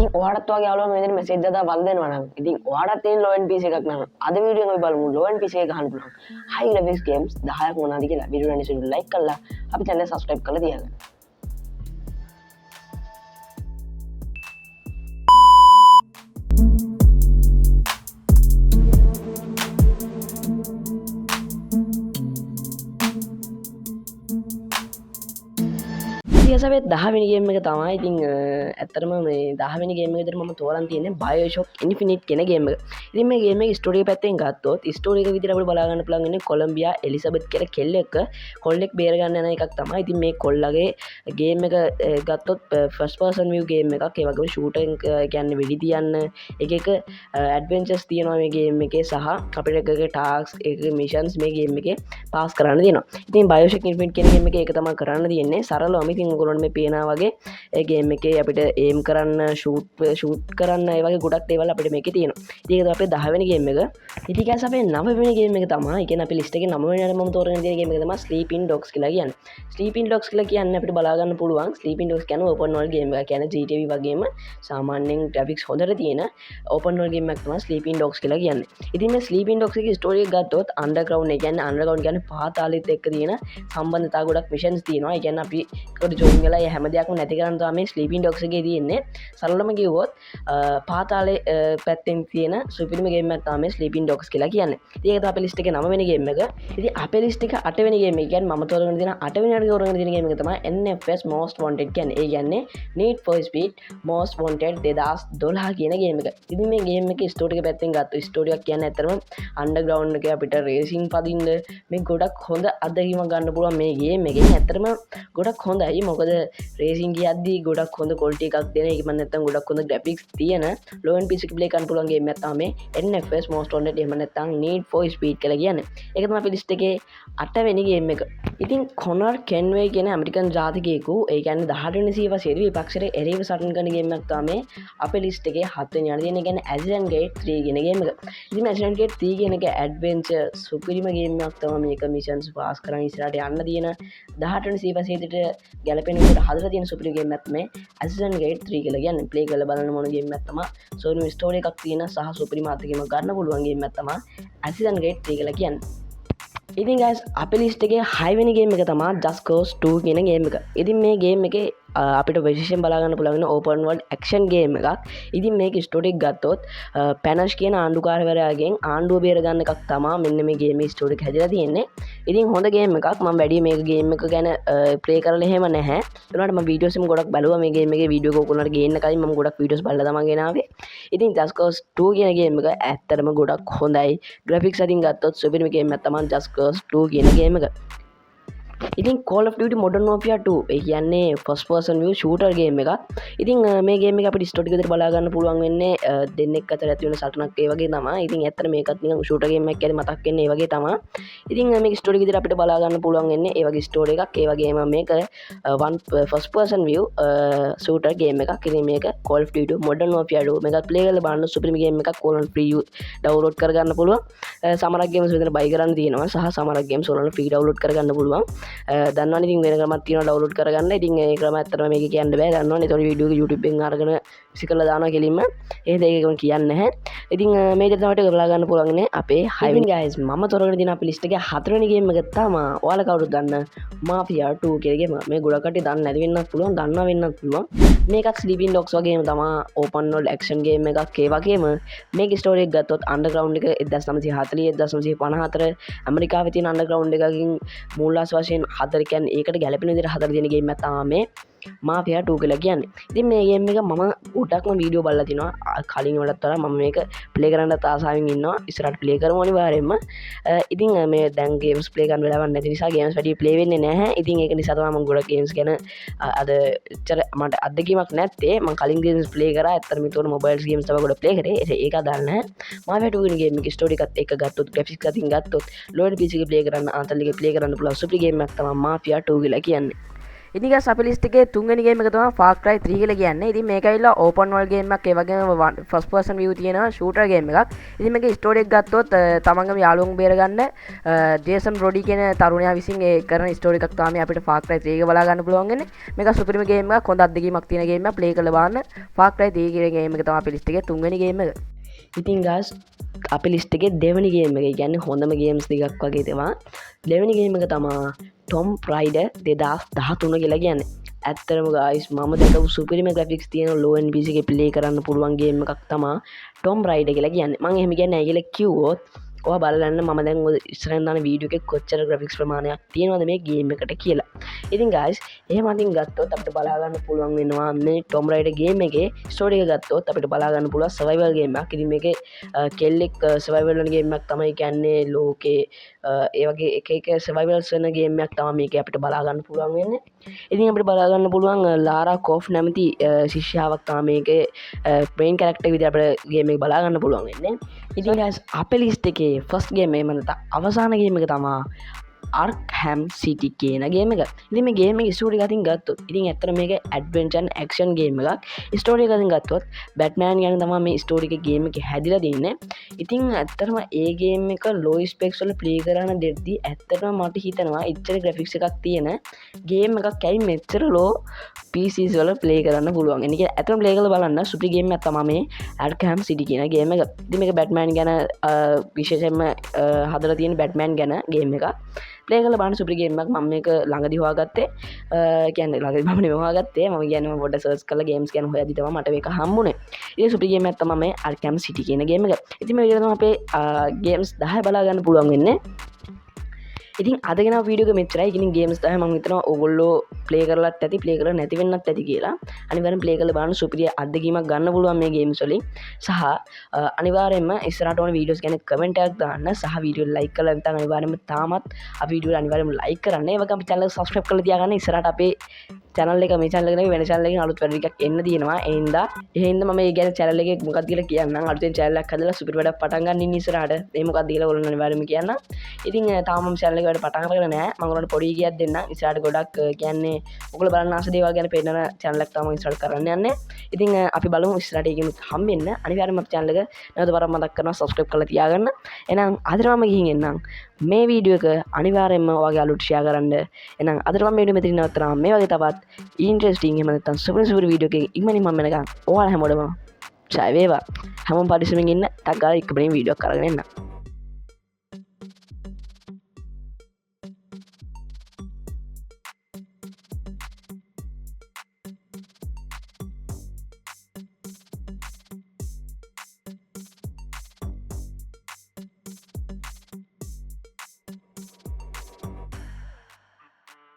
ඉතින් ඔයාලත් වගේ යාළුවෝ මේ විදිහට මෙසේජ් දාලා වල දෙනවා නම් ඉතින් ඔයාලට තියෙන low end PC එකක් නම් අද වීඩියෝ එකේ බලමු low end PC එක ගන්න පුළුවන් high graphics games 10ක් මොනවද කියලා. වීඩියෝ එක ඉස්සෙල්ලා like කරලා අපි channel එක subscribe කරලා තියාගන්න. සබේ 10 වෙනි ගේම් එක තමයි. ඉතින් ඇත්තටම මේ 10 වෙනි ගේම් එක විතර මම තෝරන් තියෙන්නේ BioShock Infinite කියන ගේම් එක. ඉතින් මේ ගේම් එකේ ස්ටෝරි එක පැත්තෙන් ගත්තොත් ස්ටෝරි එක විදිහට අපිට බලා ගන්න පුළුවන් ඉන්නේ කොලොම්බියා එලිසබෙත් කියලා කෙල්ලෙක් කොල්ලෙක් බේර ගන්න යන එකක් තමයි. ඉතින් මේ කොල්ලගේ ගේම් එක ගත්තොත් ෆස්ට් පර්සන් view ගේම් එකක්. ඒ වගේම ෂූටින් කියන්නේ වෙඩි තියන්න එක ඇඩ්වෙන්චර්ස් තියෙනවා මේ ගේම් එකේ සහ අපිට එක ටාස්ක් එක මිෂන්ස් මේ ගේම් එකේ පාස් කරන්න තියෙනවා. ඉතින් BioShock Infinite කියන ගේම් එකේ ඒක තමයි කරන්න තියෙන්නේ. සරලවම ඉතින් ඔයගොල්ලෝ මේ පේනා වගේ ඒ ගේම් එකේ අපිට ඒම් කරන්න ෂූට් කරන්න ඒ වගේ ගොඩක් දේවල් අපිට මේකේ තියෙනවා. ඉතින් ඒක තමයි අපේ 10 වෙනි ගේම් එක. ඉතින් guys අපේ 9 වෙනි ගේම් එක තමයි. ඒ කියන්නේ අපි ලිස්ට් එකේ 9 වෙනියට මම තෝරගෙන තියෙන ගේම් එක තමයි Sleeping Dogs කියලා කියන්නේ. Sleeping Dogs කියලා කියන්නේ අපිට බලා ගන්න පුළුවන්. Sleeping Dogs කියන්නේ open world game එකක්. කියන්නේ GTA වගේම සාමාන්‍යයෙන් graphics හොඳට තියෙන open world game එකක් තමයි Sleeping Dogs කියලා කියන්නේ. ඉතින් මේ Sleeping Dogs එකේ ස්ටෝරි එක ගත්තොත් underground ඒ කියන්නේ underground කියන්නේ පාතාලෙත් එක්ක තියෙන සම්බන්ධතා ගොඩක් මිෂන්ස් තියෙනවා. ඒ කියන්නේ අපි ඒකට join වෙලා ඒ හැම දෙයක්ම නැති කරන්න තමයි මේ Sleeping Dogs එකේ තියෙන්නේ. සරලවම කිව්වොත් පාතාලේ පැත්තෙන් තියෙන සුපිරිම ගේම් එකක් තමයි Sleeping Dogs කියලා කියන්නේ. ඉතින් ඒක තමයි අපේ ලිස්ට් එකේ 9 වෙනි ගේම් එක. ඉතින් අපේ ලිස්ට් එක 8 වෙනි ගේම් එක කියන්නේ මම තෝරගෙන තියෙන 8 වෙනියට තෝරගෙන තියෙන ගේම් එක තමයි NFS Most Wanted කියන්නේ. ඒ කියන්නේ Need for Speed Most Wanted 2012 කියන ගේම් එක. ඉතින් මේ ගේම් එකේ ස්ටෝරි එක පැත්තෙන් ගත්තොත් ස්ටෝරි එකක් කියන්නේ ඇත්තටම අන්ඩර්ග්‍රවුන්ඩ් එකේ අපිට රේසින් පදින්න මේ ගොඩක් හොඳ අත්දැකීමක් ගන්න පුළුවන් මේ ගේම් එකෙන්. ඇත්තටම ගොඩක් හොඳයි. මොකද රේසින් ගියද්දී ගොඩක් හොඳ ක්වොලිටි එකක් දෙන ඒක මම නැත්තම් ගොඩක් හොඳ ග්‍රැෆික්ස් තියෙන low end PC එක ප්ලේ කරන්න පුළුවන් ගේම් එකක් තමයි මේ NFS Most Wanted එහෙම නැත්තම් Need for Speed කියලා කියන්නේ. ඒක තමයි අපේ ලිස්ට් එකේ 8 වෙනි ගේම් එක. ඉතින් කොනර් කෙන්වේ කියන ඇමරිකන් ජාතිකයෙකු ඒ කියන්නේ 18 වෙනි සියවසේදී විපක්ෂයට එරෙහිව සටන් කරන ගේම් එකක් තමයි අපේ ලිස්ට් එකේ 7 වෙනි යන තියෙන. ඒ කියන්නේ Assassin's Creed 3 කියන ගේම් එක. ඉතින් Assassin's Creed 3 කියන එක ඇඩ්වෙන්චර් සුපිරිම ගේම් එකක් තමයි මේක. මිෂන්ස් පාස් කරන් ඉස්සරහට යන්න තියෙන 18 වෙනි සියවසේදීට ගැලපෙන විදිහට හදලා තියෙන සුපිරි ගේම් එකක් තමයි Assassin's Creed 3 කියලා කියන්නේ. ප්ලේ කරලා බලන්න මොන ගේම් එකක් තමයි සෝනි ස්ටෝරි එකක් තියෙන සහ සුපිරිම අත්දැකීමක් ගන්න පුළුවන් ගේම් එකක් තමයි Assassin's Creed 3 කියලා කියන්නේ. ඉතින් guys අපේ ලිස්ට් එකේ 6 වෙනි ගේම් එක තමයි Just Cause 2 කියන ගේම් එක. ඉතින් මේ ගේම් එකේ අපිට විශේෂයෙන් බලා ගන්න පුළුවන් ඕපන් වර්ල්ඩ් ඇක්ෂන් ගේම් එකක්. ඉතින් මේක ස්ටෝරි එක ගත්තොත් පැනෂ් කියන ආණ්ඩුකාරවරයාගෙන් ආණ්ඩුව බේර ගන්න එකක් තමයි මෙන්න මේ ගේමේ ස්ටෝරි එක හැදිලා තියෙන්නේ. ඉතින් හොඳ ගේම් එකක්. මම වැඩි මේක ගේම් එක ගැන ප්ලේ කරලා එහෙම නැහැ. ඒ වුණාට මම වීඩියෝස් එකම ගොඩක් බැලුවා මේ ගේම් එකේ වීඩියෝ එක ඔයගොල්ලන්ට ගේන්න කලින් මම ගොඩක් වීඩියෝස් බලලා තමයි ගෙනාවේ. ඉතින් Just Cause 2 කියන ගේම් එක ඇත්තටම ගොඩක් හොඳයි. ග්‍රැෆික්ස් අතින් ගත්තොත් සුපිරිම ගේම් එකක් තමයි Just Cause 2 කියන ගේම් එක. ඉතින් Call of Duty Modern Warfare 2 ඒ කියන්නේ first person view shooter game එකක්. ඉතින් මේ game එක අපිට ස්ටෝරි එක විතර බලා ගන්න පුළුවන් වෙන්නේ දෙන්නෙක් අතර ඇති වෙන සටනක් ඒ වගේ තමයි. ඉතින් ඇත්තට මේකත් නිකන් shooter game එකක් කියලා මතක් වෙන්නේ ඒ වගේ තමයි. ඉතින් මේක ස්ටෝරි එක විතර අපිට බලා ගන්න පුළුවන් වෙන්නේ ඒ වගේ ස්ටෝරි එකක්. ඒ වගේම මේක first person view shooter game එකක්. ඉතින් මේක Call of Duty Modern Warfare 2 මේකත් play කරලා බලන්න සුපිරිම game එකක්. ඕනනම් free download කරගන්න පුළුවන්. සමහරක් games විතර buy කරන්න තියෙනවා සහ සමහරක් games ඕනනම් free download කරගන්න පුළුවන්. දන්නවනේ ඉතින් වෙන ක්‍රමයක් තියෙනවා ඩවුන්ලෝඩ් කරගන්න. ඉතින් ඒ ක්‍රම ඇත්තටම මේක කියන්න බෑ. දන්නවනේ. ඒතකොට වීඩියෝ එක YouTube එකෙන් අරගෙන විසිකලා දානවා කෙලින්ම. ඒ දෙකම කියන්නේ නැහැ. ඉතින් මේ දෙක තමයි කරලා ගන්න පුළුවන් නේ අපේ 6 වෙනි guys මම තොරගෙන දින අපේ ලිස්ට් එකේ 4 වෙනි ගේම් එක තමයි ඔයාලා කවුරුද දන්න Mafia 2 කියලා ගේම. මේ ගොඩක් කට්ටිය දන්නේ නැති වෙන්නත් පුළුවන්, දන්නවා වෙන්නත් පුළුවන්. මේකත් Sleeping Dogs වගේම තමයි open world action game එකක්. ඒ වගේම මේකේ ස්ටෝරි එක ගත්තොත් underground එක 1940 1954 ඇමරිකාවේ තියෙන underground එකකින් මූලාශ්‍ර වශයෙන් හදර කියන්නේ ඒකට ගැලපෙන විදිහට හදලා තියෙන ගේම් එකක් තමයි මේ Mafia 2 කියලා කියන්නේ. ඉතින් මේ ගේම් එක මම ගොඩක්ම වීඩියෝ බලලා තිනවා. කලින් වලට වඩා මම මේක ප්ලේ කරන්න ආසාවෙන් ඉන්නවා. ඉස්සරහට ප්ලේ කරමු අනිවාර්යයෙන්ම. ඉතින් මේ දැන් ගේම්ස් ප්ලේ කරන්න වෙලාවක් නැති නිසා ගේම්ස් වැඩි ප්ලේ වෙන්නේ නැහැ. ඉතින් ඒක නිසා තමයි මම ගොඩක් ගේම්ස් ගැන අද එච්චර මට අත්දැකීමක් නැත්තේ. මම කලින් ගේම්ස් ප්ලේ කරා. ඇත්තටම මේතකොට මොබයිල් ගේම්ස් තමයි ගොඩක් ප්ලේ කරේ. ඒක අදාළ නැහැ. Mafia 2 කියන ගේම් එකේ ස්ටෝරි එකත් එක්ක ගත්තොත් graphics අතින් ගත්තොත් low end PC එකේ ප්ලේ කරන්න ආතල් එකේ ප්ලේ කරන්න පුළුවන් සුපිරි ගේම් එකක් තමයි Mafia 2 කියලා කියන්නේ. ඉතින් guys අපේ list එකේ තුන්වෙනි game එක තමයි Far Cry 3 කියලා කියන්නේ. ඉතින් මේක ඇවිල්ලා open world game එකක්, ඒ වගේම first person view තියෙන shooter game එකක්. ඉතින් මේකේ story එක ගත්තොත් තමන්ගේම යාළුවන්ව බේරගන්න ජේසන් රොඩි කියන තරුණයා විසින් ඒ කරන story එකක් තමයි අපිට Far Cry 3 එක බලා ගන්න පුළුවන් වෙන්නේ. මේක සුපිරිම game එකක්, හොඳ අත්දැකීමක් තියෙන game එකක්. play කරලා බලන්න. Far Cry 3 කියන game එක තමයි අපේ list එකේ තුන්වෙනි game එක. ඉතින් guys අපේ list එකේ දෙවෙනි game එක කියන්නේ හොඳම games දෙකක් වගේ තමයි. දෙවෙනි game එක තමයි Tomb Raider 2013 කියලා කියන්නේ. ඇත්තටම guys මම දැකපු සුපිරිම graphics තියෙන low end PC එකේ play කරන්න පුළුවන් game එකක් තමයි Tomb Raider කියලා කියන්නේ. මම එහෙම කියන්නේ නැහැ කියලා කිව්වොත් ඔයා බලන්න මම දැන් ඔය ඉස්සරහින් දාන වීඩියෝ එකේ කොච්චර graphics ප්‍රමාණයක් තියෙනවද මේ game එකට කියලා. ඉතින් guys එහෙම අතින් ගත්තොත් අපිට බලා ගන්න පුළුවන් වෙනවා මේ Tomb Raider game එකේ story එක ගත්තොත් අපිට බලා ගන්න පුළුවන් survival game එකක්. ඉතින් මේකේ කෙල්ලෙක් survival වෙන game එකක් තමයි කියන්නේ ලෝකේ ඒ වගේ එක survivals වෙන game එකක් තමයි මේකේ අපිට බලා ගන්න පුළුවන් වෙන්නේ. ඉතින් අපිට බලා ගන්න පුළුවන් ලාරා කොෆ් නැමැති ශිෂ්‍යාවක් තමයි මේකේ main character විදිහට අපිට game එක බලා ගන්න පුළුවන් වෙන්නේ. ඉතින් guys අපේ list එකේ first game එක මම අවසාන game එක තමයි Arkham City කියන game එක. ඉතින් මේ game එකේ story එක අතින් ගත්තොත් ඉතින් ඇත්තට මේක adventure and action game එකක්. story එක අතින් ගත්තොත් Batman ගැන තමයි මේ story එක game එකේ හැදිලා තින්නේ. ඉතින් ඇත්තටම ඒ game එක low specs වල play කරන දෙද්දි ඇත්තටම මට හිතෙනවා ඉච්චර graphics එකක් තියෙන game එකක් ඇයි මෙච්චර low PCs වල play කරන්න පුළුවන්. එනික ඇත්තටම play කරලා බලන්න සුපිරි game එකක් තමයි මේ Arkham City කියන game එක. ඉතින් මේක Batman ගැන විශේෂයෙන්ම හදලා තියෙන Batman ගැන game එකක්. play කරලා බලන්න සුපිරි game එකක්. මම මේක ළඟදී හොයාගත්තේ. කියන්නේ ළඟදී මම නෙවෙයි හොයාගත්තේ. මම කියන්නේ මම පොඩ්ඩක් search කරලා games ගැන හොයද්දි තමයි මට මේක හම්බුනේ. ඉතින් සුපිරි game එකක් තමයි මේ Arkham City කියන game එක. ඉතින් මේ විදිහට තමයි අපේ games 10 බලා ගන්න පුළුවන් වෙන්නේ. ඉතින් අදගෙන වීඩියෝ එක මෙච්චරයි. ඉතින් games 10 මම හිතනවා ඕගොල්ලෝ play කරලත් ඇති, play කරලා නැති වෙන්නත් ඇති කියලා. අනිවාර්යෙන් play කරලා බලන්න සුපිරි අත්දැකීමක් ගන්න පුළුවන් මේ games වලින්. සහ අනිවාර්යෙන්ම ඉස්සරහට ඕන වීඩියෝස් ගැන කමෙන්ට් එකක් දාන්න. සහ වීඩියෝ like කරලා නැත්නම් අනිවාර්යෙන්ම තාමත් අපේ වීඩියෝ අනිවාර්යෙන්ම like කරන්න. ඒ වගේම අපේ channel එක subscribe කරලා තියාගන්න. ඉස්සරහට අපේ channel එක මේ channel එක නෙවෙයි වෙන channel එකකින් අලුත් වැඩ ටිකක් එන්න තියෙනවා. ඒ හින්දා මම මේ ගැන channel එකේ මොකක්ද කියලා කියන්නම්. අලුතෙන් channel එකක් හදලා සුපිරි වැඩක් පටන් ගන්න ඉන්නේ ඉස්සරහට. ඒ මොකක්ද කියලා ඔයගොල්ලෝ අනිවාර්යෙන්ම කියන්න. ඉතින් තාම මම channel එක වැඩ පටන් අරගෙන නැහැ. මම ඔයාලට පොඩි කීයක් දෙන්නම්. ඉස්සරහට ගොඩක් කියන්නේ ඔයගොල්ලෝ බලන්න ආස දේවල් ගැන පෙන්නන channel එකක් තමයි ඉස්සරහට කරන්න යන්නේ. ඉතින් අපි බලමු ඉස්සරහට ඒකෙම හම්බෙන්න. අනිවාර්යෙන්ම අපේ channel එක නැවත වරක් මතක් කරනවා subscribe කරලා තියාගන්න. එහෙනම් අදට මම ගිහින් එන්නම්. මේ වීඩියෝ එක අනිවාර්යෙන්ම ඔයාගේ අලුත් share කරන්න. එහෙනම් අදට මම මේ වීඩියෝ මෙතනින් නවත්තනවා. මේ වගේ තවත් interesting එහෙම නැත්නම් සුපිරි වීඩියෝ එකකින් ඉක්මනින් මම එනකන් ඔයාලා හැමෝටම ජය වේවා. හැමෝම පරිස්සමින් ඉන්න. ටක් ගාලා ඉක්මනින් වීඩියෝ එකක් අරගෙන එන්න.